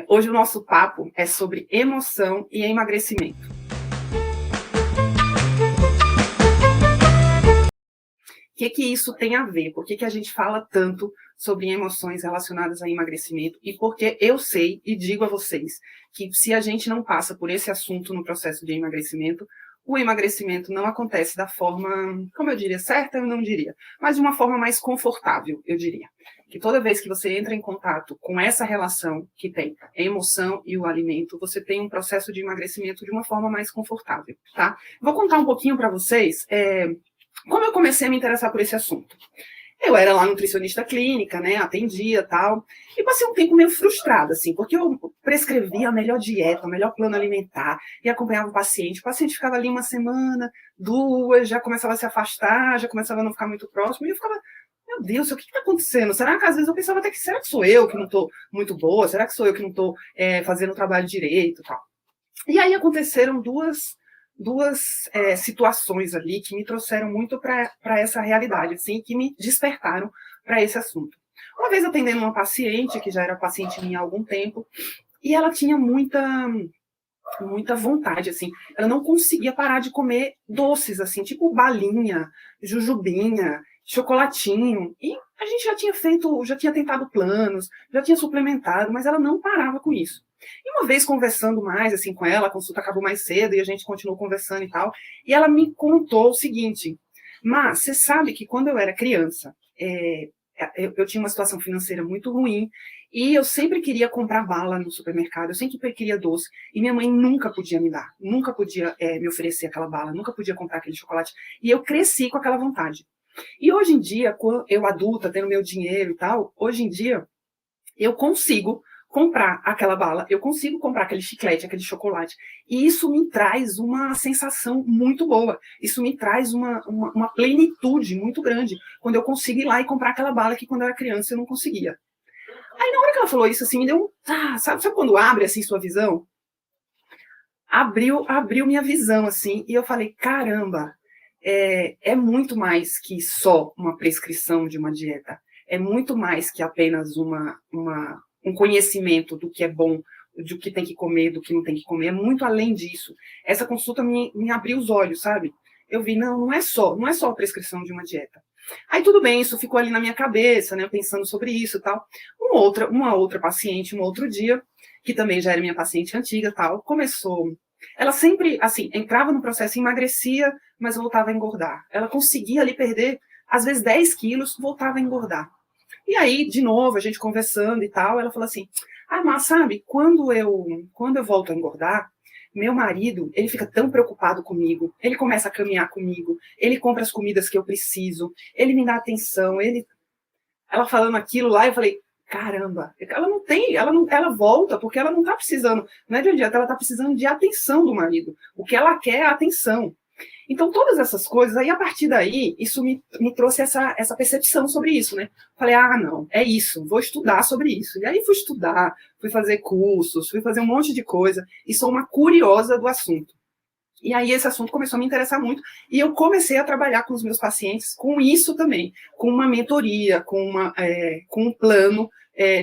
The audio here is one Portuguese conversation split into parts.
Hoje o nosso papo é sobre emoção e emagrecimento. O que isso tem a ver? Por que a gente fala tanto sobre emoções relacionadas a emagrecimento? E porque eu sei e digo a vocês que se a gente não passa por esse assunto no processo de emagrecimento, o emagrecimento não acontece da forma, como eu diria, certa eu não diria, mas de uma forma mais confortável, eu diria. Que toda vez que você entra em contato com essa relação que tem a emoção e o alimento, você tem um processo de emagrecimento de uma forma mais confortável, tá? Vou contar um pouquinho para vocês como eu comecei a me interessar por esse assunto. Eu era lá nutricionista clínica, né, atendia e tal, e passei um tempo meio frustrada, assim, porque eu prescrevia a melhor dieta, o melhor plano alimentar, e acompanhava o paciente ficava ali uma semana, duas, já começava a se afastar, já começava a não ficar muito próximo, e eu ficava, meu Deus, o que está acontecendo? Será que às vezes eu pensava até que, será que sou eu que não estou muito boa? Será que sou eu que não estou fazendo o trabalho direito e tal? E aí aconteceram duas situações ali que me trouxeram muito para essa realidade, assim, que me despertaram para esse assunto. Uma vez atendendo uma paciente, que já era paciente minha há algum tempo, e ela tinha muita vontade, assim, ela não conseguia parar de comer doces, assim, tipo balinha, jujubinha, chocolatinho, e a gente já tinha tentado planos, já tinha suplementado, mas ela não parava com isso. E uma vez conversando mais, assim, com ela, a consulta acabou mais cedo, e a gente continuou conversando e tal, e ela me contou o seguinte: Má, você sabe que quando eu era criança, eu tinha uma situação financeira muito ruim, e eu sempre queria comprar bala no supermercado, eu sempre queria doce, e minha mãe nunca podia me dar, nunca podia me oferecer aquela bala, nunca podia comprar aquele chocolate, e eu cresci com aquela vontade. E hoje em dia, eu adulta, tendo meu dinheiro e tal, hoje em dia, eu consigo comprar aquela bala, eu consigo comprar aquele chiclete, aquele chocolate, e isso me traz uma sensação muito boa, isso me traz uma plenitude muito grande, quando eu consigo ir lá e comprar aquela bala que quando eu era criança eu não conseguia. Aí na hora que ela falou isso, assim, me deu sabe quando abre, assim, sua visão? Abriu minha visão, assim, e eu falei, caramba, é muito mais que só uma prescrição de uma dieta, é muito mais que apenas um conhecimento do que é bom, do que tem que comer, do que não tem que comer, é muito além disso. Essa consulta me abriu os olhos, sabe? Eu vi, não é só a prescrição de uma dieta. Aí tudo bem, isso ficou ali na minha cabeça, né, pensando sobre isso e tal. Uma outra paciente, um outro dia, que também já era minha paciente antiga tal, começou. Ela sempre, assim, entrava no processo, emagrecia, mas voltava a engordar. Ela conseguia ali perder, às vezes, 10 quilos, voltava a engordar. E aí, de novo, a gente conversando e tal, ela falou assim, mas sabe, quando eu volto a engordar, meu marido, ele fica tão preocupado comigo, ele começa a caminhar comigo, ele compra as comidas que eu preciso, ele me dá atenção, ela falando aquilo lá, eu falei, caramba, ela volta porque ela não está precisando, não é de uma dieta, ela está precisando de atenção do marido. O que ela quer é atenção. Então, todas essas coisas, aí a partir daí, isso me trouxe essa percepção sobre isso, né? Falei, não, é isso, vou estudar sobre isso. E aí fui estudar, fui fazer cursos, fui fazer um monte de coisa, e sou uma curiosa do assunto. E aí esse assunto começou a me interessar muito, e eu comecei a trabalhar com os meus pacientes com isso também, com uma mentoria, com um plano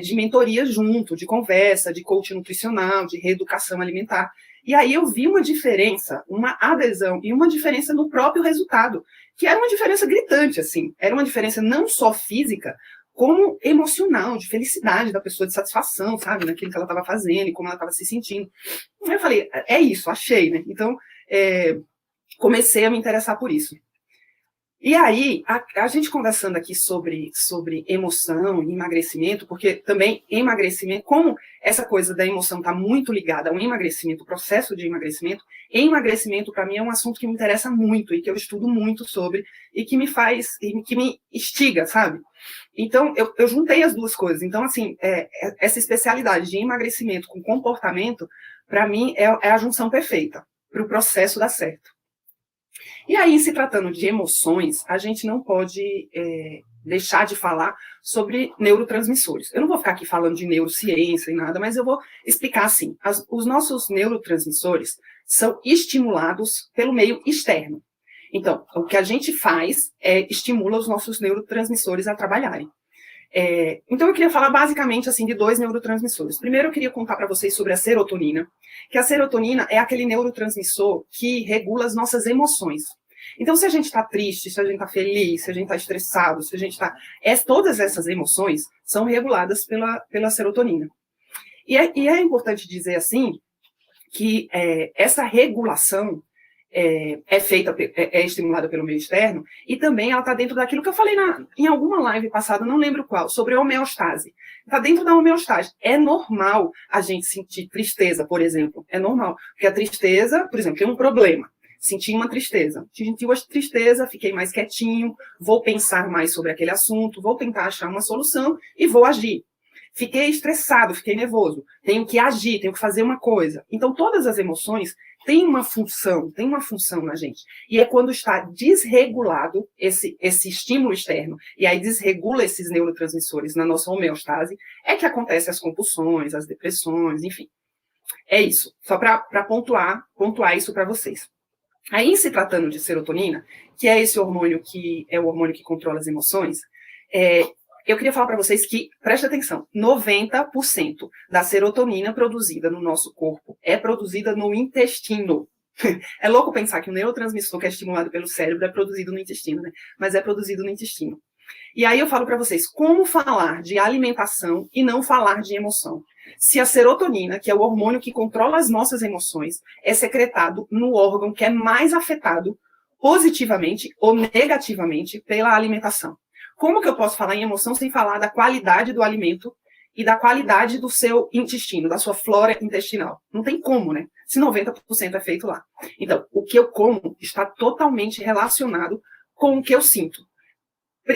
de mentoria junto, de conversa, de coaching nutricional, de reeducação alimentar. E aí eu vi uma diferença, uma adesão e uma diferença no próprio resultado, que era uma diferença gritante, assim. Era uma diferença não só física, como emocional, de felicidade da pessoa, de satisfação, sabe, naquilo que ela estava fazendo e como ela estava se sentindo. Aí eu falei, é isso, achei, né? Então, comecei a me interessar por isso. E aí, a gente conversando aqui sobre emoção e emagrecimento, porque também emagrecimento, como essa coisa da emoção está muito ligada ao emagrecimento, o processo de emagrecimento para mim é um assunto que me interessa muito e que eu estudo muito sobre e que me faz, e que me instiga, sabe? Então, eu juntei as duas coisas. Então, assim, essa especialidade de emagrecimento com comportamento, para mim, é a junção perfeita para o processo dar certo. E aí, se tratando de emoções, a gente não pode deixar de falar sobre neurotransmissores. Eu não vou ficar aqui falando de neurociência e nada, mas eu vou explicar assim. Os nossos neurotransmissores são estimulados pelo meio externo. Então, o que a gente faz estimula os nossos neurotransmissores a trabalharem. Então, eu queria falar basicamente assim de 2 neurotransmissores. Primeiro, eu queria contar para vocês sobre a serotonina, que a serotonina é aquele neurotransmissor que regula as nossas emoções. Então, se a gente está triste, se a gente está feliz, se a gente está estressado, se a gente está... todas essas emoções são reguladas pela serotonina. E é importante dizer assim, que essa regulação feita, estimulada pelo meio externo, e também ela está dentro daquilo que eu falei em alguma live passada, não lembro qual, sobre homeostase. Está dentro da homeostase. É normal a gente sentir tristeza, por exemplo. É normal. Porque a tristeza, por exemplo, tem um problema. Senti uma tristeza. Senti uma tristeza, fiquei mais quietinho, vou pensar mais sobre aquele assunto, vou tentar achar uma solução e vou agir. Fiquei estressado, fiquei nervoso. Tenho que agir, tenho que fazer uma coisa. Então, todas as emoções têm uma função na gente. E é quando está desregulado esse estímulo externo, e aí desregula esses neurotransmissores na nossa homeostase, é que acontecem as compulsões, as depressões, enfim. É isso. Só para pontuar isso para vocês. Aí, se tratando de serotonina, que é esse hormônio que é o hormônio que controla as emoções, eu queria falar para vocês que, preste atenção, 90% da serotonina produzida no nosso corpo é produzida no intestino. É louco pensar que o neurotransmissor que é estimulado pelo cérebro é produzido no intestino, né? Mas é produzido no intestino. E aí eu falo para vocês, como falar de alimentação e não falar de emoção? Se a serotonina, que é o hormônio que controla as nossas emoções, é secretado no órgão que é mais afetado positivamente ou negativamente pela alimentação. Como que eu posso falar em emoção sem falar da qualidade do alimento e da qualidade do seu intestino, da sua flora intestinal? Não tem como, né? Se 90% é feito lá. Então, o que eu como está totalmente relacionado com o que eu sinto.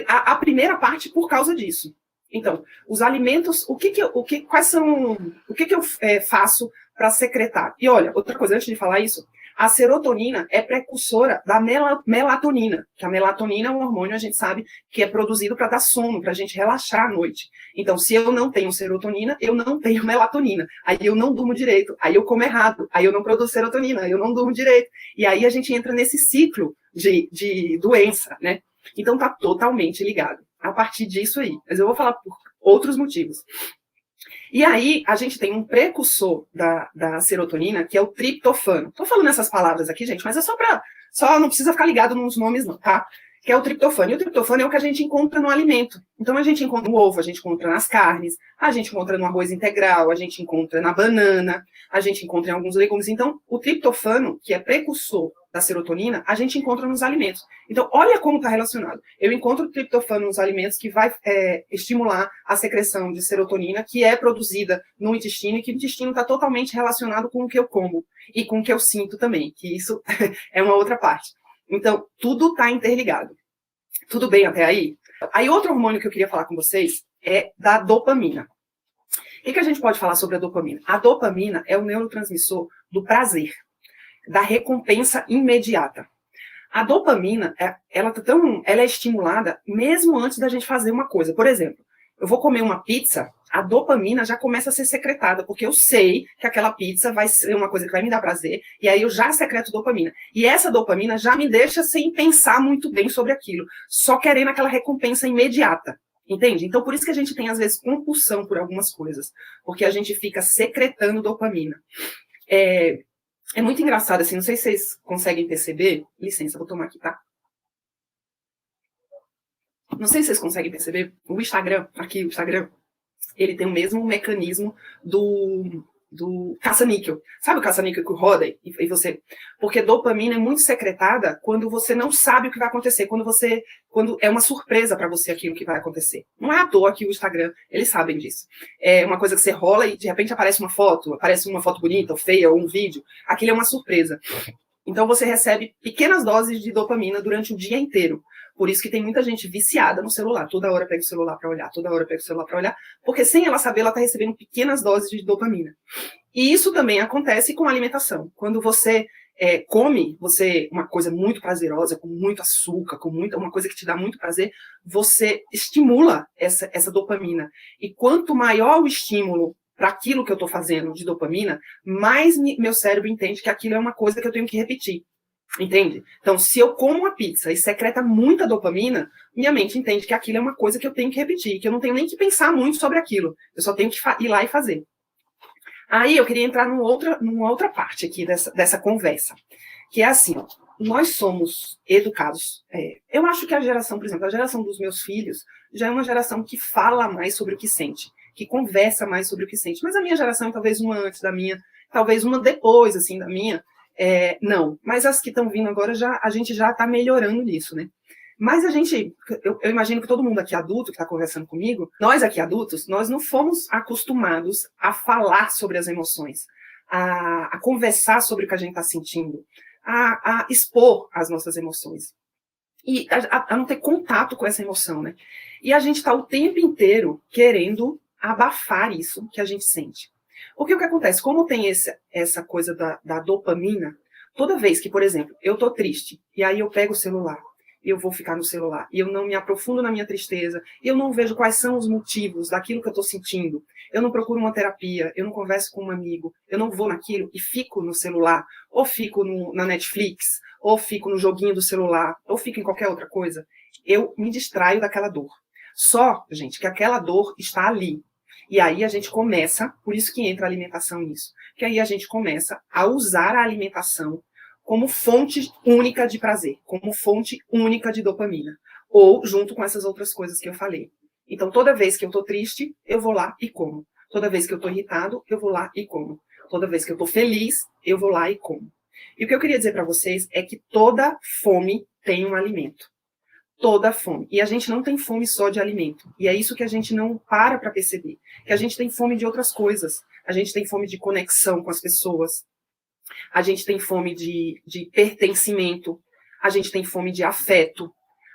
A primeira parte por causa disso. Então, os alimentos, o que eu faço para secretar? E olha, outra coisa, antes de falar isso, a serotonina é precursora da melatonina, que a melatonina é um hormônio, a gente sabe, que é produzido para dar sono, para a gente relaxar à noite. Então, se eu não tenho serotonina, eu não tenho melatonina. Aí eu não durmo direito, aí eu como errado, aí eu não produzo serotonina, aí eu não durmo direito. E aí a gente entra nesse ciclo de doença, né? Então, está totalmente ligado a partir disso aí. Mas eu vou falar por outros motivos. E aí, a gente tem um precursor da serotonina, que é o triptofano. Estou falando essas palavras aqui, gente, mas é só não precisa ficar ligado nos nomes, não, tá? Que é o triptofano. E o triptofano é o que a gente encontra no alimento. Então, a gente encontra no ovo, a gente encontra nas carnes, a gente encontra no arroz integral, a gente encontra na banana, a gente encontra em alguns legumes. Então, o triptofano, que é precursor da serotonina, a gente encontra nos alimentos. Então, olha como está relacionado. Eu encontro o triptofano nos alimentos que vai estimular a secreção de serotonina, que é produzida no intestino, e que o intestino está totalmente relacionado com o que eu como e com o que eu sinto também, que isso é uma outra parte. Então, tudo está interligado. Tudo bem até aí? Aí, outro hormônio que eu queria falar com vocês é da dopamina. O que a gente pode falar sobre a dopamina? A dopamina é o neurotransmissor do prazer, da recompensa imediata. A dopamina, ela é estimulada mesmo antes da gente fazer uma coisa. Por exemplo, eu vou comer uma pizza, a dopamina já começa a ser secretada, porque eu sei que aquela pizza vai ser uma coisa que vai me dar prazer, e aí eu já secreto dopamina. E essa dopamina já me deixa sem pensar muito bem sobre aquilo, só querendo aquela recompensa imediata. Entende? Então, por isso que a gente tem, às vezes, compulsão por algumas coisas, porque a gente fica secretando dopamina. É muito engraçado, assim, não sei se vocês conseguem perceber. Licença, vou tomar aqui, tá? Não sei se vocês conseguem perceber, o Instagram, ele tem o mesmo mecanismo do caça-níquel. Sabe o caça-níquel que roda e você... Porque dopamina é muito secretada quando você não sabe o que vai acontecer, quando é uma surpresa para você aquilo que vai acontecer. Não é à toa que o Instagram, eles sabem disso. É uma coisa que você rola e de repente aparece uma foto bonita ou feia, ou um vídeo. Aquilo é uma surpresa. Então você recebe pequenas doses de dopamina durante o dia inteiro. Por isso que tem muita gente viciada no celular. Toda hora pega o celular para olhar, toda hora pega o celular para olhar, porque sem ela saber, ela está recebendo pequenas doses de dopamina. E isso também acontece com a alimentação. Quando você come uma coisa muito prazerosa, com muito açúcar, uma coisa que te dá muito prazer, você estimula essa dopamina. E quanto maior o estímulo para aquilo que eu estou fazendo de dopamina, mais meu cérebro entende que aquilo é uma coisa que eu tenho que repetir. Entende? Então, se eu como uma pizza e secreta muita dopamina, minha mente entende que aquilo é uma coisa que eu tenho que repetir, que eu não tenho nem que pensar muito sobre aquilo. Eu só tenho que ir lá e fazer. Aí eu queria entrar numa outra parte aqui dessa conversa, que é assim, ó, nós somos educados. Eu acho que a geração, por exemplo, a geração dos meus filhos já é uma geração que fala mais sobre o que sente, que conversa mais sobre o que sente. Mas a minha geração, talvez uma antes da minha, talvez uma depois, assim, da minha, não. Mas as que estão vindo agora, a gente já está melhorando nisso, né? Mas eu imagino que todo mundo aqui adulto que está conversando comigo, nós aqui adultos, nós não fomos acostumados a falar sobre as emoções, a conversar sobre o que a gente está sentindo, a expor as nossas emoções. E a não ter contato com essa emoção, né? E a gente está o tempo inteiro querendo abafar isso que a gente sente. Porque o que acontece? Como tem essa coisa da dopamina, toda vez que, por exemplo, eu estou triste, e aí eu pego o celular, eu vou ficar no celular, e eu não me aprofundo na minha tristeza, eu não vejo quais são os motivos daquilo que eu estou sentindo, eu não procuro uma terapia, eu não converso com um amigo, eu não vou naquilo e fico no celular, ou fico na Netflix, ou fico no joguinho do celular, ou fico em qualquer outra coisa, eu me distraio daquela dor. Só, gente, que aquela dor está ali. E aí a gente começa, por isso que entra a alimentação nisso, que aí a gente começa a usar a alimentação como fonte única de prazer, como fonte única de dopamina, ou junto com essas outras coisas que eu falei. Então, toda vez que eu estou triste, eu vou lá e como. Toda vez que eu estou irritado, eu vou lá e como. Toda vez que eu estou feliz, eu vou lá e como. E o que eu queria dizer para vocês é que toda fome tem um alimento. Toda fome. E a gente não tem fome só de alimento. E é isso que a gente não para perceber. Que a gente tem fome de outras coisas. A gente tem fome de conexão com as pessoas. A gente tem fome de pertencimento. A gente tem fome de afeto.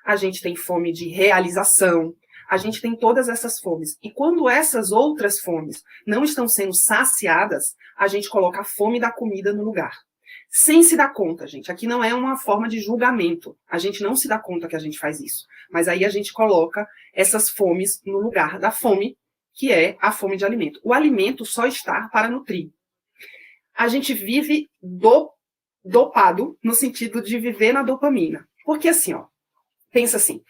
A gente tem fome de realização. A gente tem todas essas fomes. E quando essas outras fomes não estão sendo saciadas, a gente coloca a fome da comida no lugar. Sem se dar conta, gente. Aqui não é uma forma de julgamento. A gente não se dá conta que a gente faz isso. Mas aí a gente coloca essas fomes no lugar da fome, que é a fome de alimento. O alimento só está para nutrir. A gente vive dopado no sentido de viver na dopamina. Porque assim, ó, pensa assim,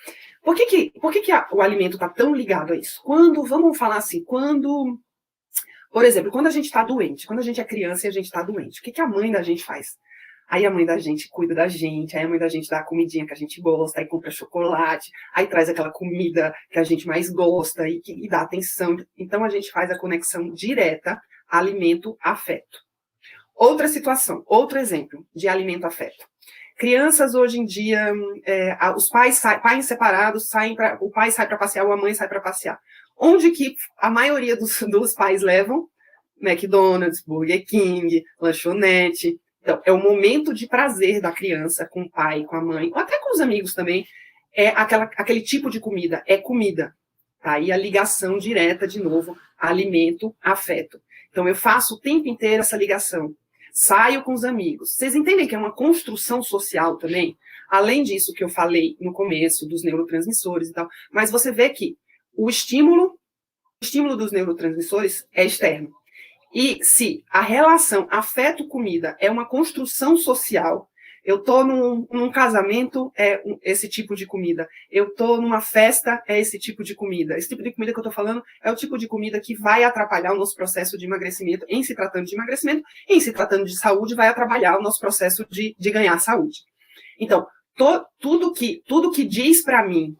por que o alimento está tão ligado a isso? Vamos falar assim, por exemplo, quando a gente está doente, quando a gente é criança e a gente está doente, o que a mãe da gente faz? Aí a mãe da gente cuida da gente, aí a mãe da gente dá a comidinha que a gente gosta, aí compra chocolate, aí traz aquela comida que a gente mais gosta e dá atenção. Então a gente faz a conexão direta alimento-afeto. Outra situação, outro exemplo de alimento-afeto. Crianças hoje em dia, os pais separados, o pai sai para passear ou a mãe sai para passear. Onde que a maioria dos pais levam? McDonald's, Burger King, lanchonete. Então, é o momento de prazer da criança com o pai, com a mãe, ou até com os amigos também. É aquele tipo de comida, é comida. Tá aí a ligação direta, de novo, alimento, afeto. Então, eu faço o tempo inteiro essa ligação. Saio com os amigos. Vocês entendem que é uma construção social também? Além disso que eu falei no começo, dos neurotransmissores e tal. Mas você vê que o estímulo dos neurotransmissores é externo. E se a relação afeto-comida é uma construção social, eu estou num casamento, esse tipo de comida. Eu estou numa festa, é esse tipo de comida. Esse tipo de comida que eu estou falando é o tipo de comida que vai atrapalhar o nosso processo de emagrecimento. Em se tratando de emagrecimento, em se tratando de saúde, vai atrapalhar o nosso processo de ganhar saúde. Então, tudo que diz para mim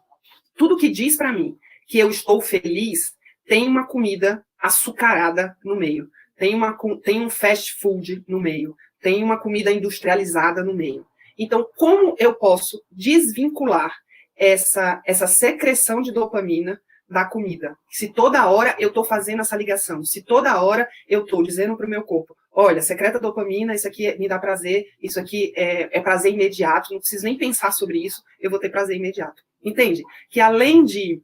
que eu estou feliz, tem uma comida açucarada no meio. Tem um fast food no meio. Tem uma comida industrializada no meio. Então, como eu posso desvincular essa secreção de dopamina da comida? Se toda hora eu estou fazendo essa ligação, se toda hora eu estou dizendo para o meu corpo, olha, secreta dopamina, isso aqui me dá prazer, isso aqui é prazer imediato, não preciso nem pensar sobre isso, eu vou ter prazer imediato. Entende? Que além de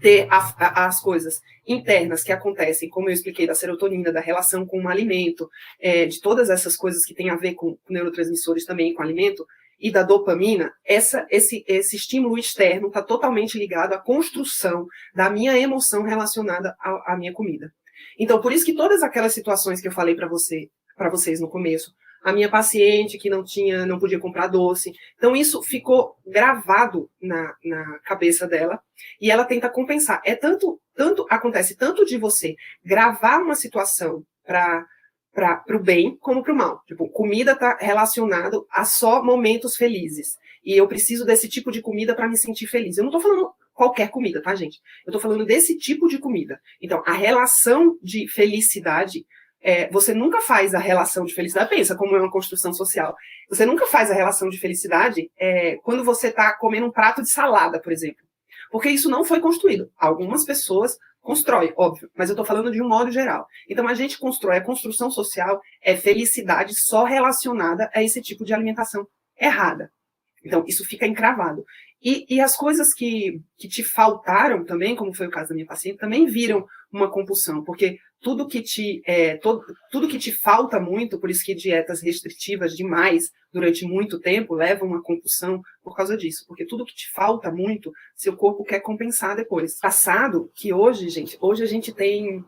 ter as coisas internas que acontecem, como eu expliquei, da serotonina, da relação com o alimento, de todas essas coisas que têm a ver com neurotransmissores também, com o alimento, e da dopamina, esse estímulo externo está totalmente ligado à construção da minha emoção relacionada à minha comida. Então, por isso que todas aquelas situações que eu falei para vocês no começo, a minha paciente que não podia comprar doce. Então, isso ficou gravado na cabeça dela, e ela tenta compensar. Acontece tanto de você gravar uma situação para o bem como para o mal. Tipo, comida está relacionado a só momentos felizes. E eu preciso desse tipo de comida para me sentir feliz. Eu não estou falando qualquer comida, tá, gente? Eu estou falando desse tipo de comida. Então, a relação de felicidade, você nunca faz a relação de felicidade, pensa como é uma construção social. Você nunca faz a relação de felicidade quando você está comendo um prato de salada, por exemplo. Porque isso não foi construído. Algumas pessoas constroem, óbvio, mas eu estou falando de um modo geral. Então, a gente constrói, a construção social é felicidade só relacionada a esse tipo de alimentação errada. Então, isso fica encravado. E as coisas que te faltaram também, como foi o caso da minha paciente, também viram uma compulsão, porque tudo que te falta muito, por isso que dietas restritivas demais durante muito tempo levam a uma compulsão por causa disso, porque tudo que te falta muito, seu corpo quer compensar depois. Passado que hoje, gente, hoje a gente tem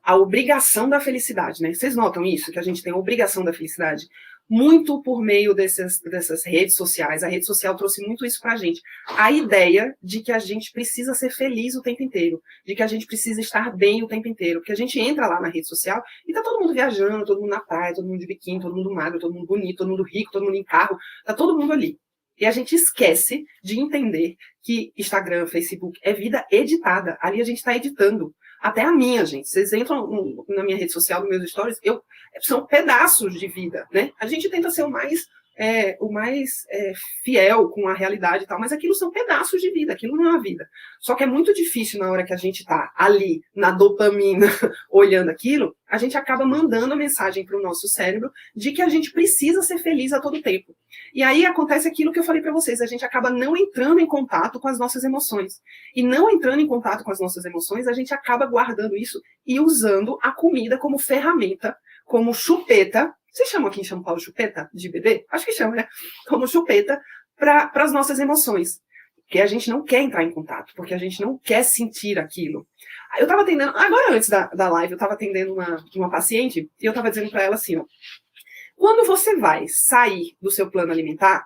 a obrigação da felicidade, né? Vocês notam isso, que a gente tem a obrigação da felicidade? Muito por meio dessas redes sociais. A rede social trouxe muito isso pra gente. A ideia de que a gente precisa ser feliz o tempo inteiro, de que a gente precisa estar bem o tempo inteiro, porque a gente entra lá na rede social e tá todo mundo viajando, todo mundo na praia, todo mundo de biquíni, todo mundo magro, todo mundo bonito, todo mundo rico, todo mundo em carro, tá todo mundo ali. E a gente esquece de entender que Instagram, Facebook é vida editada. Ali a gente está editando. Até a minha, gente. Vocês entram na minha rede social, nos meus stories, são pedaços de vida, né? A gente tenta ser o mais fiel com a realidade e tal, mas aquilo são pedaços de vida, aquilo não é uma vida. Só que é muito difícil na hora que a gente está ali, na dopamina, olhando aquilo, a gente acaba mandando a mensagem para o nosso cérebro de que a gente precisa ser feliz a todo tempo. E aí acontece aquilo que eu falei para vocês, a gente acaba não entrando em contato com as nossas emoções. E não entrando em contato com as nossas emoções, a gente acaba guardando isso e usando a comida como ferramenta, como chupeta. Vocês chamam aqui em São Paulo chupeta de bebê? Acho que chama, né? Como chupeta para as nossas emoções. Porque a gente não quer entrar em contato, porque a gente não quer sentir aquilo. Eu estava atendendo, agora antes da live, eu estava atendendo uma paciente e eu estava dizendo para ela assim, ó, quando você vai sair do seu plano alimentar,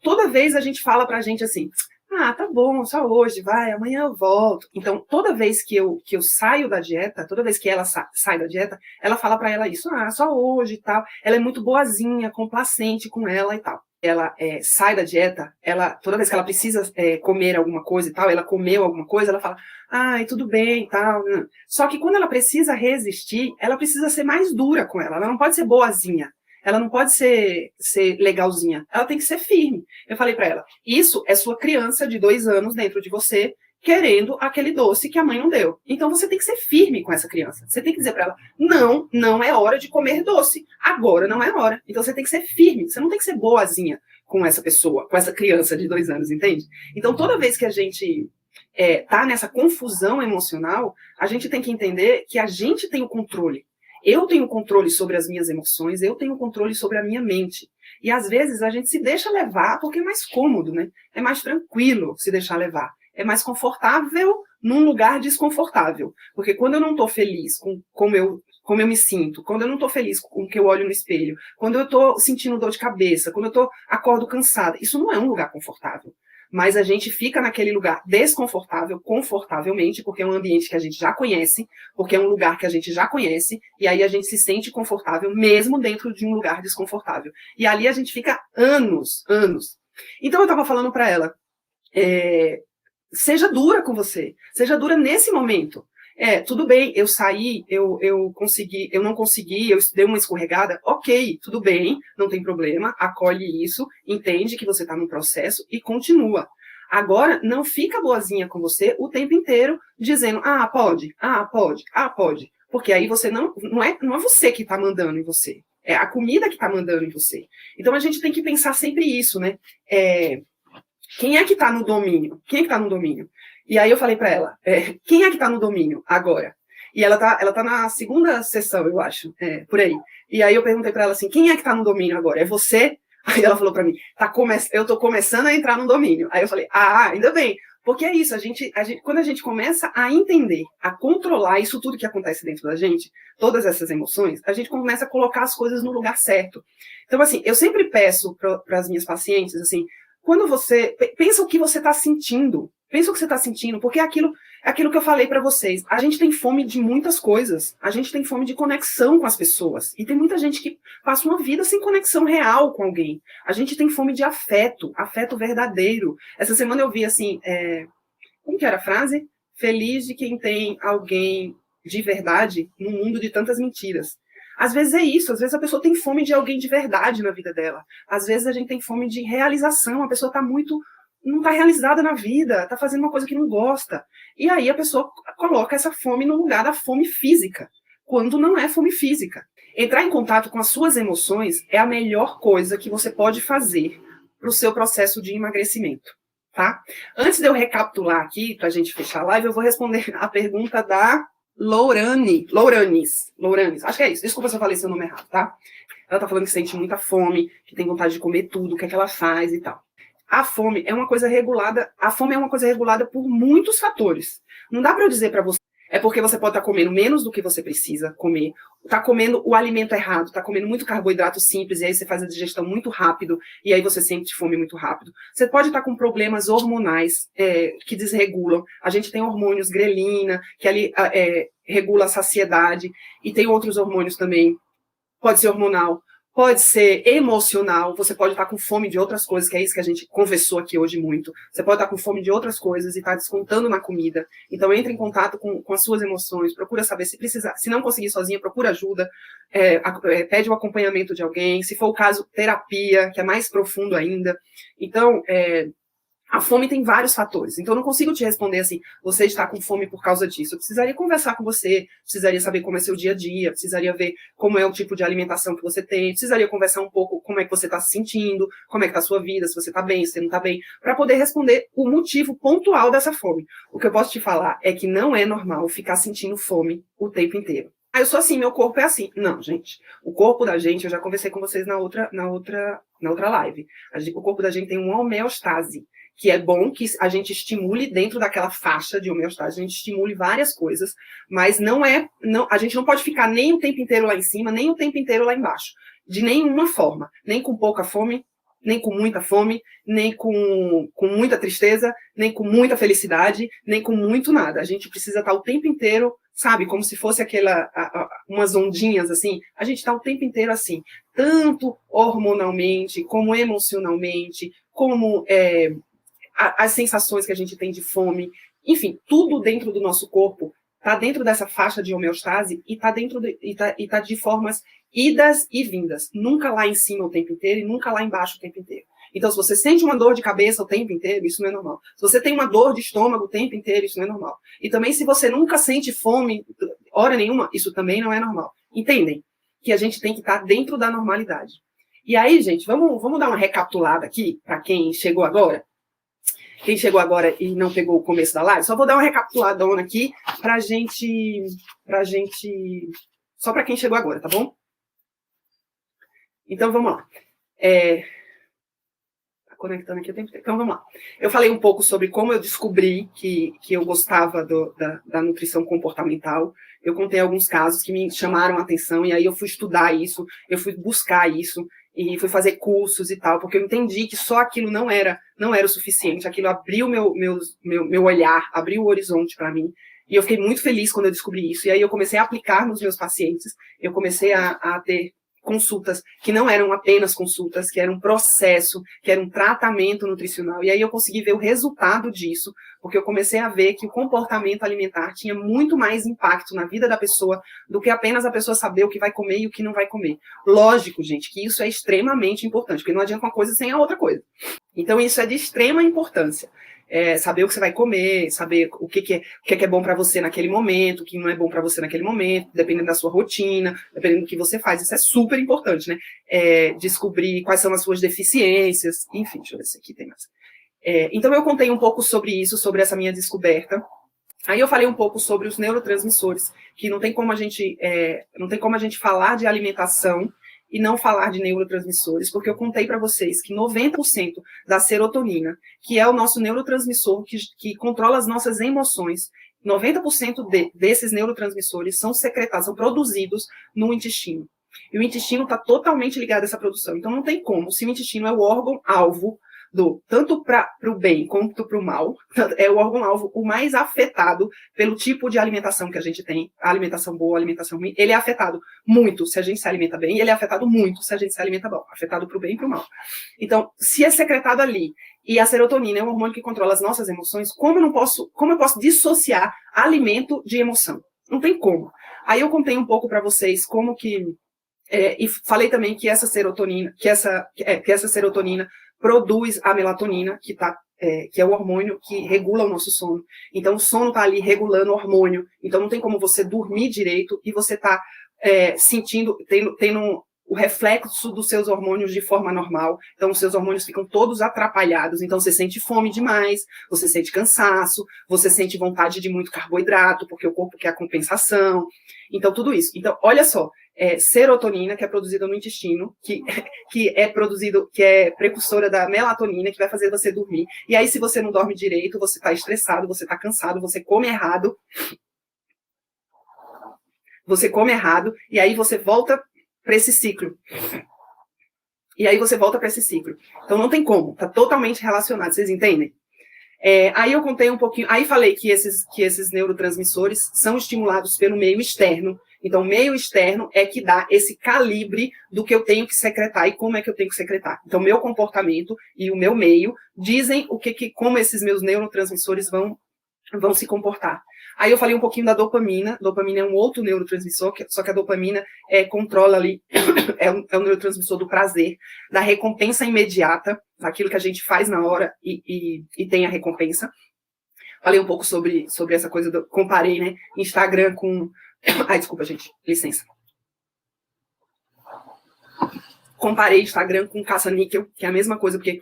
toda vez a gente fala pra gente assim, tá bom, só hoje, vai, amanhã eu volto. Então, toda vez que eu saio da dieta, toda vez que ela sai da dieta, ela fala pra ela isso, só hoje e tal. Ela é muito boazinha, complacente com ela e tal. Ela sai da dieta, toda vez que ela precisa comer alguma coisa e tal, ela comeu alguma coisa, ela fala, tudo bem e tal. Só que quando ela precisa resistir, ela precisa ser mais dura com ela não pode ser boazinha. Ela não pode ser legalzinha, ela tem que ser firme. Eu falei pra ela, isso é sua criança de 2 anos dentro de você, querendo aquele doce que a mãe não deu. Então você tem que ser firme com essa criança. Você tem que dizer pra ela, não é hora de comer doce. Agora não é hora. Então você tem que ser firme, você não tem que ser boazinha com essa pessoa, com essa criança de 2 anos, entende? Então toda vez que a gente tá nessa confusão emocional, a gente tem que entender que a gente tem o controle. Eu tenho controle sobre as minhas emoções, eu tenho controle sobre a minha mente. E às vezes a gente se deixa levar porque é mais cômodo, né? É mais tranquilo se deixar levar. É mais confortável num lugar desconfortável. Porque quando eu não estou feliz com como eu me sinto, quando eu não estou feliz com o que eu olho no espelho, quando eu estou sentindo dor de cabeça, quando eu acordo cansada, isso não é um lugar confortável. Mas a gente fica naquele lugar desconfortável, confortavelmente, porque é um ambiente que a gente já conhece, porque é um lugar que a gente já conhece, e aí a gente se sente confortável mesmo dentro de um lugar desconfortável. E ali a gente fica anos. Então eu estava falando para ela, seja dura com você, seja dura nesse momento. Tudo bem, eu saí, eu não consegui, eu dei uma escorregada, ok, tudo bem, não tem problema, acolhe isso, entende que você está no processo e continua. Agora, não fica boazinha com você o tempo inteiro, dizendo, pode, porque aí você não é você que está mandando em você, é a comida que está mandando em você. Então, a gente tem que pensar sempre isso, né? Quem é que está no domínio? Quem é que está no domínio? E aí eu falei para ela, quem é que está no domínio agora? E ela tá na segunda sessão, eu acho, por aí. E aí eu perguntei para ela assim, quem é que está no domínio agora? É você? Aí ela falou para mim, eu estou começando a entrar no domínio. Aí eu falei, ainda bem, Porque é isso, quando a gente começa a entender, a controlar isso tudo que acontece dentro da gente, todas essas emoções, a gente começa a colocar as coisas no lugar certo. Então, assim, eu sempre peço para as minhas pacientes, assim, quando você pensa o que você está sentindo, pensa o que você está sentindo, porque é aquilo que eu falei para vocês. A gente tem fome de muitas coisas. A gente tem fome de conexão com as pessoas. E tem muita gente que passa uma vida sem conexão real com alguém. A gente tem fome de afeto, afeto verdadeiro. Essa semana eu vi assim, como que era a frase? Feliz de quem tem alguém de verdade no mundo de tantas mentiras. Às vezes é isso, às vezes a pessoa tem fome de alguém de verdade na vida dela. Às vezes a gente tem fome de realização, a pessoa está não está realizada na vida, está fazendo uma coisa que não gosta. E aí a pessoa coloca essa fome no lugar da fome física, quando não é fome física. Entrar em contato com as suas emoções é a melhor coisa que você pode fazer para o seu processo de emagrecimento, tá? Antes de eu recapitular aqui, para a gente fechar a live, eu vou responder a pergunta da Louranes, acho que é isso, desculpa se eu falei seu nome errado, tá? Ela tá falando que sente muita fome, que tem vontade de comer tudo, o que é que ela faz e tal. A fome é uma coisa regulada por muitos fatores. Não dá para eu dizer para você, é porque você pode estar comendo menos do que você precisa comer, está comendo o alimento errado, está comendo muito carboidrato simples, e aí você faz a digestão muito rápido, e aí você sente fome muito rápido. Você pode estar com problemas hormonais que desregulam. A gente tem hormônios, grelina, que ali regula a saciedade, e tem outros hormônios também. Pode ser hormonal, pode ser emocional, você pode estar com fome de outras coisas, que é isso que a gente conversou aqui hoje muito. Você pode estar com fome de outras coisas e estar descontando na comida. Então, entre em contato com as suas emoções, procura saber se precisar. Se não conseguir sozinha, procura ajuda, pede o acompanhamento de alguém. Se for o caso, terapia, que é mais profundo ainda. Então, a fome tem vários fatores, então eu não consigo te responder assim, você está com fome por causa disso. Eu precisaria conversar com você, precisaria saber como é seu dia a dia, precisaria ver como é o tipo de alimentação que você tem, precisaria conversar um pouco como é que você está se sentindo, como é que está a sua vida, se você está bem, se você não está bem, para poder responder o motivo pontual dessa fome. O que eu posso te falar é que não é normal ficar sentindo fome o tempo inteiro. Eu sou assim, meu corpo é assim. Não, gente. O corpo da gente, eu já conversei com vocês na outra live. O corpo da gente tem uma homeostase, que é bom que a gente estimule dentro daquela faixa de homeostase, a gente estimule várias coisas, mas a gente não pode ficar nem o tempo inteiro lá em cima, nem o tempo inteiro lá embaixo, de nenhuma forma, nem com pouca fome, nem com muita fome, nem com muita tristeza, nem com muita felicidade, nem com muito nada. A gente precisa estar o tempo inteiro, sabe, como se fosse umas ondinhas assim, a gente está o tempo inteiro assim, tanto hormonalmente, como emocionalmente, como as sensações que a gente tem de fome, enfim, tudo dentro do nosso corpo está dentro dessa faixa de homeostase e está de formas idas e vindas, nunca lá em cima o tempo inteiro e nunca lá embaixo o tempo inteiro. Então, se você sente uma dor de cabeça o tempo inteiro, isso não é normal. Se você tem uma dor de estômago o tempo inteiro, isso não é normal. E também, se você nunca sente fome, hora nenhuma, isso também não é normal. Entendem? Que a gente tem que estar dentro da normalidade. E aí, gente, vamos dar uma recapitulada aqui, para quem chegou agora. Quem chegou agora e não pegou o começo da live, só vou dar uma recapituladona aqui pra gente, só para quem chegou agora, tá bom? Então, vamos lá. Tá conectando aqui o tempo inteiro. Então, vamos lá. Eu falei um pouco sobre como eu descobri que eu gostava da nutrição comportamental. Eu contei alguns casos que me chamaram a atenção, e aí eu fui estudar isso, eu fui buscar isso, e fui fazer cursos e tal, porque eu entendi que só aquilo não era o suficiente, aquilo abriu meu olhar, abriu o horizonte para mim, e eu fiquei muito feliz quando eu descobri isso, e aí eu comecei a aplicar nos meus pacientes, eu comecei a ter consultas que não eram apenas consultas, que era um processo, que era um tratamento nutricional, e aí eu consegui ver o resultado disso, porque eu comecei a ver que o comportamento alimentar tinha muito mais impacto na vida da pessoa do que apenas a pessoa saber o que vai comer e o que não vai comer. Lógico, gente, que isso é extremamente importante, porque não adianta uma coisa sem a outra coisa. Então, isso é de extrema importância. Saber o que você vai comer, saber o que é bom para você naquele momento, o que não é bom para você naquele momento, dependendo da sua rotina, dependendo do que você faz, isso é super importante, né? Descobrir quais são as suas deficiências, enfim, deixa eu ver se aqui tem mais. Então, eu contei um pouco sobre isso, sobre essa minha descoberta. Aí eu falei um pouco sobre os neurotransmissores, que não tem como a gente falar de alimentação e não falar de neurotransmissores, porque eu contei para vocês que 90% da serotonina, que é o nosso neurotransmissor que controla as nossas emoções, 90% desses neurotransmissores são secretados, são produzidos no intestino. E o intestino está totalmente ligado a essa produção. Então não tem como, se o intestino é o órgão-alvo tanto para o bem quanto para o mal, é o órgão-alvo o mais afetado pelo tipo de alimentação que a gente tem, a alimentação boa, a alimentação ruim, ele é afetado muito se a gente se alimenta bem, e ele é afetado muito se a gente se alimenta mal, afetado para o bem e para o mal. Então, se é secretado ali, e a serotonina é um hormônio que controla as nossas emoções, como eu posso dissociar alimento de emoção? Não tem como. Aí eu contei um pouco para vocês como que, e falei também que essa serotonina, que essa serotonina produz a melatonina, que é o hormônio que regula o nosso sono. Então, o sono está ali regulando o hormônio. Então, não tem como você dormir direito e você tá tendo o reflexo dos seus hormônios de forma normal. Então, os seus hormônios ficam todos atrapalhados. Então, você sente fome demais, você sente cansaço, você sente vontade de muito carboidrato, porque o corpo quer a compensação. Então, tudo isso. Então, olha só, serotonina, que é produzida no intestino, que é precursora da melatonina, que vai fazer você dormir. E aí, se você não dorme direito, você está estressado, você está cansado, você come errado, e aí você volta para esse ciclo. Então, não tem como, está totalmente relacionado, vocês entendem? Aí eu contei um pouquinho, aí falei que esses neurotransmissores são estimulados pelo meio externo. Então, o meio externo é que dá esse calibre do que eu tenho que secretar e como é que eu tenho que secretar. Então, meu comportamento e o meu meio dizem como esses meus neurotransmissores vão se comportar. Aí eu falei um pouquinho da dopamina. Dopamina é um outro neurotransmissor, só que a dopamina controla ali, é um neurotransmissor do prazer, da recompensa imediata, daquilo que a gente faz na hora e tem a recompensa. Falei um pouco sobre essa coisa, comparei, né, Instagram com... Ai, desculpa, gente, licença. Comparei Instagram com caça-níquel, que é a mesma coisa, porque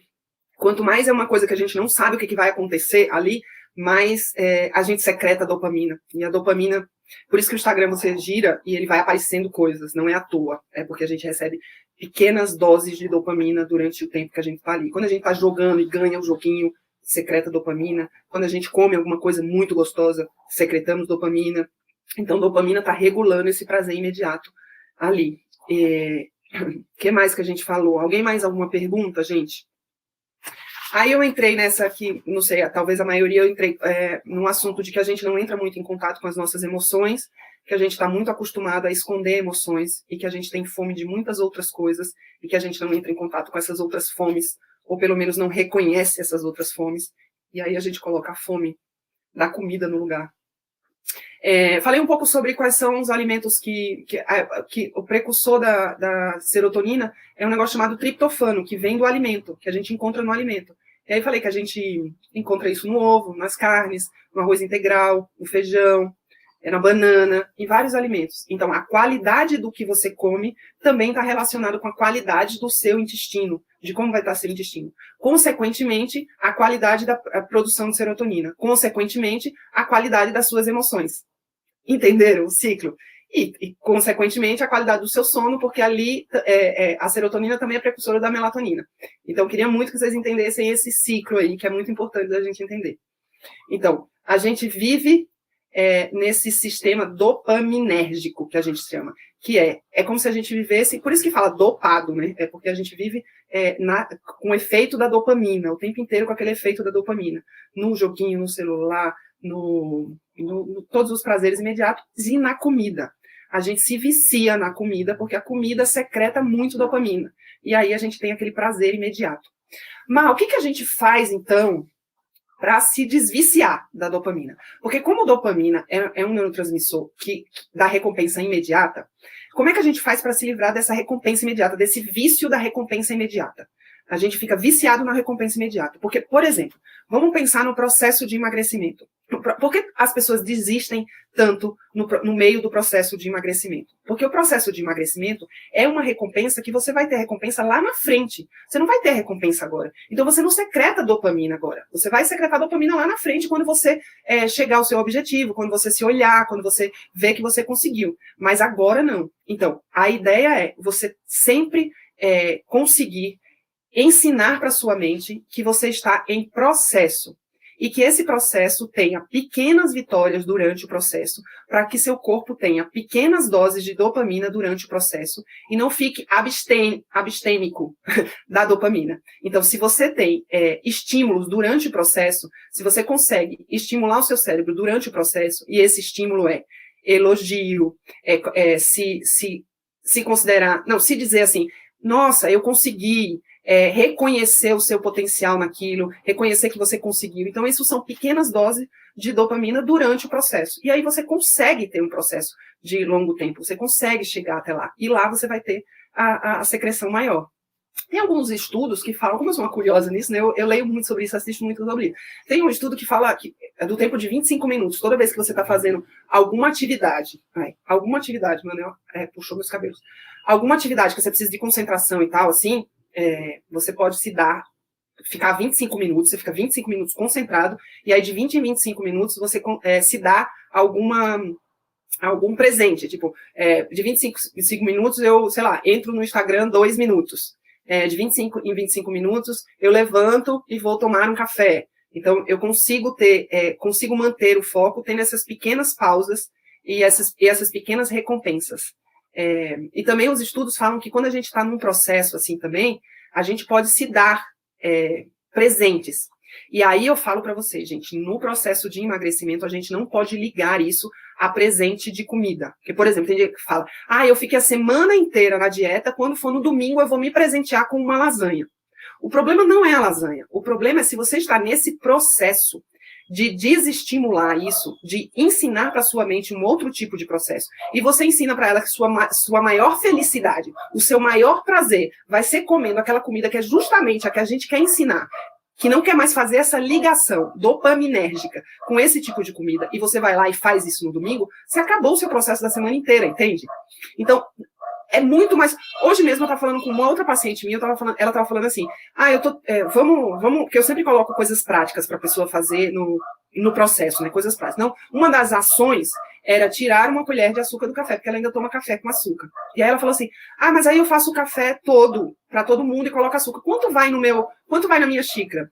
quanto mais é uma coisa que a gente não sabe o que vai acontecer ali, mais a gente secreta a dopamina. E a dopamina, por isso que o Instagram você gira e ele vai aparecendo coisas, não é à toa. É porque a gente recebe pequenas doses de dopamina durante o tempo que a gente está ali. Quando a gente está jogando e ganha o joguinho, secreta dopamina. Quando a gente come alguma coisa muito gostosa, secretamos dopamina. Então, dopamina está regulando esse prazer imediato ali. O que mais que a gente falou? Alguém mais alguma pergunta, gente? Aí eu entrei nessa aqui, não sei, talvez a maioria, eu entrei num assunto de que a gente não entra muito em contato com as nossas emoções, que a gente está muito acostumado a esconder emoções e que a gente tem fome de muitas outras coisas e que a gente não entra em contato com essas outras fomes, ou pelo menos não reconhece essas outras fomes, e aí a gente coloca a fome da comida no lugar. Falei um pouco sobre quais são os alimentos que o precursor da serotonina é um negócio chamado triptofano, que vem do alimento, que a gente encontra no alimento. E aí falei que a gente encontra isso no ovo, nas carnes, no arroz integral, no feijão, na banana, em vários alimentos. Então, a qualidade do que você come também está relacionado com a qualidade do seu intestino, de como vai estar seu intestino. Consequentemente, a qualidade da produção de serotonina. Consequentemente, a qualidade das suas emoções. Entenderam o ciclo? E, consequentemente, a qualidade do seu sono, porque ali a serotonina também é precursora da melatonina. Então, eu queria muito que vocês entendessem esse ciclo aí, que é muito importante da gente entender. Então, a gente vive nesse sistema dopaminérgico, que a gente chama, que é como se a gente vivesse, por isso que fala dopado, né? É porque a gente vive com o efeito da dopamina, o tempo inteiro com aquele efeito da dopamina, no joguinho, no celular, no todos os prazeres imediatos e na comida. A gente se vicia na comida porque a comida secreta muito dopamina. E aí a gente tem aquele prazer imediato. Mas o que a gente faz, então, para se desviciar da dopamina? Porque como a dopamina é um neurotransmissor que dá recompensa imediata, como é que a gente faz para se livrar dessa recompensa imediata, desse vício da recompensa imediata? A gente fica viciado na recompensa imediata. Porque, por exemplo, vamos pensar no processo de emagrecimento. Por que as pessoas desistem tanto no meio do processo de emagrecimento? Porque o processo de emagrecimento é uma recompensa que você vai ter recompensa lá na frente. Você não vai ter recompensa agora. Então você não secreta dopamina agora. Você vai secretar dopamina lá na frente quando você chegar ao seu objetivo, quando você se olhar, quando você vê que você conseguiu. Mas agora não. Então, a ideia é você sempre conseguir ensinar para sua mente que você está em processo. E que esse processo tenha pequenas vitórias durante o processo, para que seu corpo tenha pequenas doses de dopamina durante o processo e não fique abstêmico da dopamina. Então, se você tem estímulos durante o processo, se você consegue estimular o seu cérebro durante o processo, e esse estímulo é elogio, se considerar, não, se dizer assim, nossa, eu consegui, reconhecer o seu potencial naquilo, reconhecer que você conseguiu. Então, isso são pequenas doses de dopamina durante o processo. E aí você consegue ter um processo de longo tempo, você consegue chegar até lá. E lá você vai ter a secreção maior. Tem alguns estudos que falam, como eu sou uma curiosa nisso, né, eu leio muito sobre isso, assisto muito sobre isso. Tem um estudo que fala que é do tempo de 25 minutos, toda vez que você está fazendo alguma atividade, meu Deus, puxou meus cabelos, alguma atividade que você precisa de concentração e tal, assim, você pode ficar 25 minutos, você fica 25 minutos concentrado, e aí de 20 em 25 minutos você se dá algum presente, tipo, de 25 minutos eu, sei lá, entro no Instagram 2 minutos, de 25 em 25 minutos eu levanto e vou tomar um café. Então eu consigo manter o foco tendo essas pequenas pausas e essas pequenas recompensas. E também os estudos falam que quando a gente está num processo assim também, a gente pode se dar presentes. E aí eu falo para vocês, gente, no processo de emagrecimento, a gente não pode ligar isso a presente de comida. Porque, por exemplo, tem gente que fala, eu fiquei a semana inteira na dieta, quando for no domingo eu vou me presentear com uma lasanha. O problema não é a lasanha, o problema é se você está nesse processo de desestimular isso, de ensinar para sua mente um outro tipo de processo. E você ensina para ela que sua maior felicidade, o seu maior prazer vai ser comendo aquela comida que é justamente a que a gente quer ensinar, que não quer mais fazer essa ligação dopaminérgica com esse tipo de comida, e você vai lá e faz isso no domingo, você acabou o seu processo da semana inteira, entende? Então, é muito mais... Hoje mesmo eu estava falando com uma outra paciente minha, ela estava falando assim, vamos, porque eu sempre coloco coisas práticas para a pessoa fazer no processo, né, coisas práticas. Não, uma das ações era tirar uma colher de açúcar do café, porque ela ainda toma café com açúcar. E aí ela falou assim, mas aí eu faço o café todo, para todo mundo, e coloco açúcar. Quanto vai na minha xícara?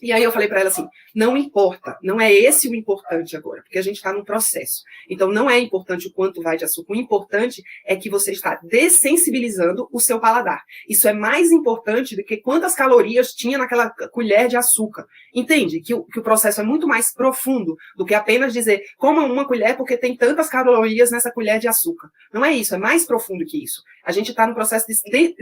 E aí eu falei para ela assim, não importa, não é esse o importante agora, porque a gente está num processo. Então não é importante o quanto vai de açúcar, o importante é que você está dessensibilizando o seu paladar. Isso é mais importante do que quantas calorias tinha naquela colher de açúcar. Entende? Que o processo é muito mais profundo do que apenas dizer, coma uma colher porque tem tantas calorias nessa colher de açúcar. Não é isso, é mais profundo que isso. A gente está no processo de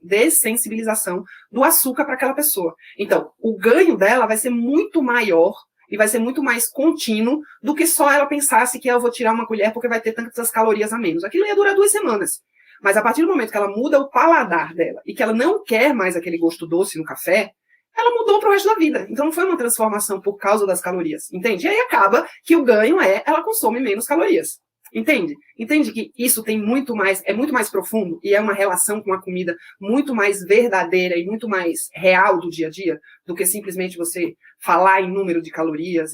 dessensibilização do açúcar para aquela pessoa. Então, o ganho dela vai ser muito maior e vai ser muito mais contínuo do que só ela pensasse que eu vou tirar uma colher porque vai ter tantas calorias a menos. Aquilo ia durar 2 semanas. Mas a partir do momento que ela muda o paladar dela e que ela não quer mais aquele gosto doce no café, ela mudou para o resto da vida. Então não foi uma transformação por causa das calorias, entende? E aí acaba que o ganho ela consome menos calorias. Entende? Entende que isso tem muito mais profundo e é uma relação com a comida muito mais verdadeira e muito mais real do dia a dia do que simplesmente você falar em número de calorias.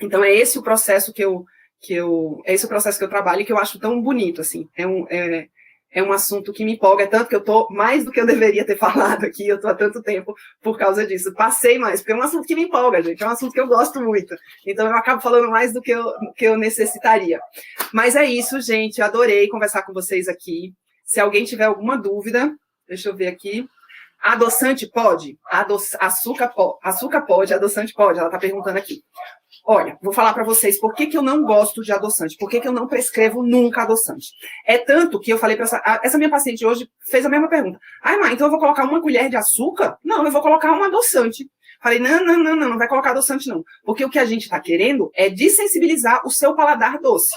Então é esse o processo que eu trabalho e que eu acho tão bonito, assim. É um assunto que me empolga, tanto que eu tô mais do que eu deveria ter falado aqui, eu tô há tanto tempo por causa disso. Passei mais, porque é um assunto que me empolga, gente, é um assunto que eu gosto muito. Então eu acabo falando mais do que eu necessitaria. Mas é isso, gente, eu adorei conversar com vocês aqui. Se alguém tiver alguma dúvida, deixa eu ver aqui. Adoçante pode? Açúcar pode, adoçante pode? Ela tá perguntando aqui. Olha, vou falar para vocês por que eu não gosto de adoçante, por que eu não prescrevo nunca adoçante. É tanto que eu falei para essa minha paciente hoje, fez a mesma pergunta. Mãe, então eu vou colocar uma colher de açúcar? Não, eu vou colocar um adoçante. Falei, não vai colocar adoçante não. Porque o que a gente está querendo é desensibilizar o seu paladar doce.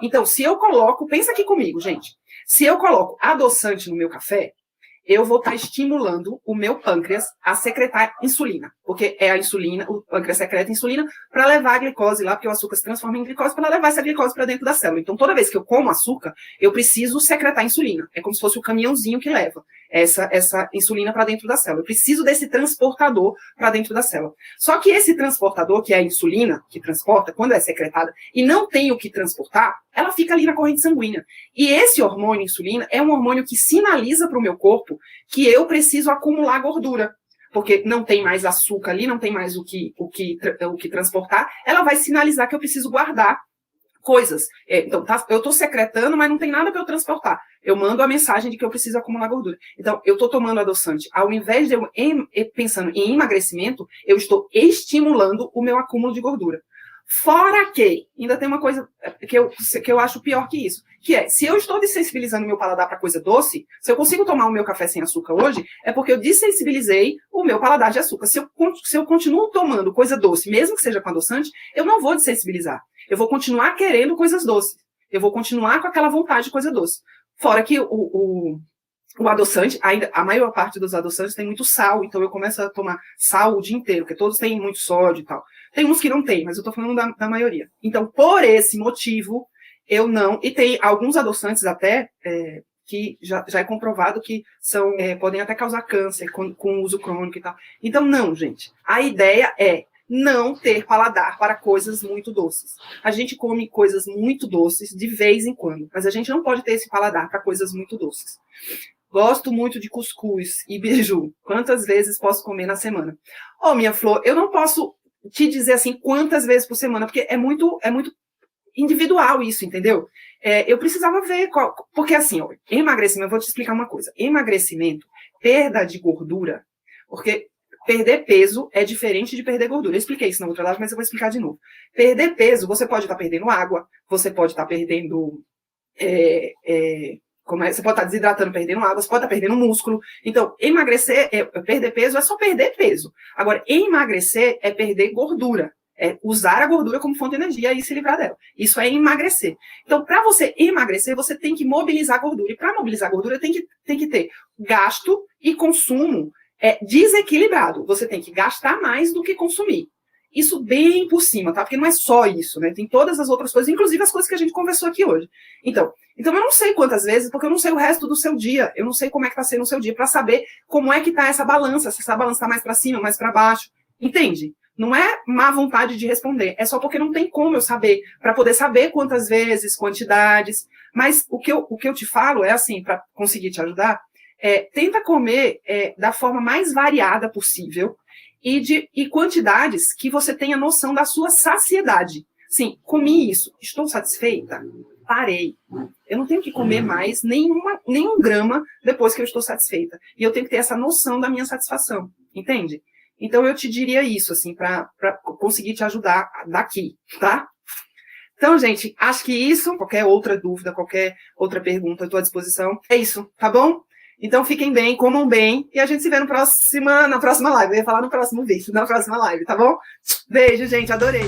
Então, se eu coloco, pensa aqui comigo, gente. Se eu coloco adoçante no meu café, eu vou estar estimulando o meu pâncreas a secretar insulina, porque é a insulina, o pâncreas secreta insulina para levar a glicose lá, porque o açúcar se transforma em glicose para levar essa glicose para dentro da célula. Então, toda vez que eu como açúcar, eu preciso secretar insulina. É como se fosse o caminhãozinho que leva essa insulina para dentro da célula. Eu preciso desse transportador para dentro da célula. Só que esse transportador, que é a insulina, que transporta, quando é secretada, e não tem o que transportar, ela fica ali na corrente sanguínea. E esse hormônio, insulina, é um hormônio que sinaliza para o meu corpo que eu preciso acumular gordura. Porque não tem mais açúcar ali, não tem mais o que transportar, ela vai sinalizar que eu preciso guardar coisas. Então, eu estou secretando, mas não tem nada para eu transportar. Eu mando a mensagem de que eu preciso acumular gordura. Então, eu estou tomando adoçante. Ao invés de eu pensando em emagrecimento, eu estou estimulando o meu acúmulo de gordura. Fora que, ainda tem uma coisa que eu acho pior que isso, que é, se eu estou desensibilizando o meu paladar para coisa doce, se eu consigo tomar o meu café sem açúcar hoje, é porque eu desensibilizei o meu paladar de açúcar. Se eu continuo tomando coisa doce, mesmo que seja com adoçante, eu não vou desensibilizar. Eu vou continuar querendo coisas doces. Eu vou continuar com aquela vontade de coisa doce. Fora que o adoçante, ainda, a maior parte dos adoçantes tem muito sal, então eu começo a tomar sal o dia inteiro, porque todos têm muito sódio e tal. Tem uns que não tem, mas eu tô falando da maioria. Então, por esse motivo, eu não... E tem alguns adoçantes até, que já é comprovado que podem até causar câncer com uso crônico e tal. Então, não, gente. A ideia é não ter paladar para coisas muito doces. A gente come coisas muito doces de vez em quando, mas a gente não pode ter esse paladar para coisas muito doces. Gosto muito de cuscuz e beiju. Quantas vezes posso comer na semana? Minha flor, eu não posso te dizer assim quantas vezes por semana, porque é muito individual isso, entendeu? Eu precisava ver porque assim, emagrecimento, eu vou te explicar uma coisa. Emagrecimento, perda de gordura, porque perder peso é diferente de perder gordura. Eu expliquei isso na outra live, mas eu vou explicar de novo. Perder peso, você pode estar perdendo água, você pode estar perdendo... você pode estar desidratando, perdendo água, você pode estar perdendo músculo. Então, perder peso é só perder peso. Agora, emagrecer é perder gordura. É usar a gordura como fonte de energia e se livrar dela. Isso é emagrecer. Então, para você emagrecer, você tem que mobilizar a gordura. E para mobilizar a gordura, tem que ter gasto e consumo desequilibrado. Você tem que gastar mais do que consumir. Isso bem por cima, tá? Porque não é só isso, né? Tem todas as outras coisas, inclusive as coisas que a gente conversou aqui hoje. Então eu não sei quantas vezes, porque eu não sei o resto do seu dia. Eu não sei como é que tá sendo o seu dia, para saber como é que tá essa balança, se essa balança tá mais para cima, mais para baixo. Entende? Não é má vontade de responder, é só porque não tem como eu saber, para poder saber quantas vezes, quantidades. Mas o que eu te falo é assim, para conseguir te ajudar, tenta comer da forma mais variada possível, e quantidades que você tenha noção da sua saciedade. Sim, comi isso, estou satisfeita? Parei. Eu não tenho que comer mais nenhum grama depois que eu estou satisfeita. E eu tenho que ter essa noção da minha satisfação, entende? Então, eu te diria isso, assim, para conseguir te ajudar daqui, tá? Então, gente, acho que isso, qualquer outra dúvida, qualquer outra pergunta, eu estou à disposição. É isso, tá bom? Então, fiquem bem, comam bem, e a gente se vê na próxima live. Eu ia falar no próximo vídeo, na próxima live, tá bom? Beijo, gente, adorei.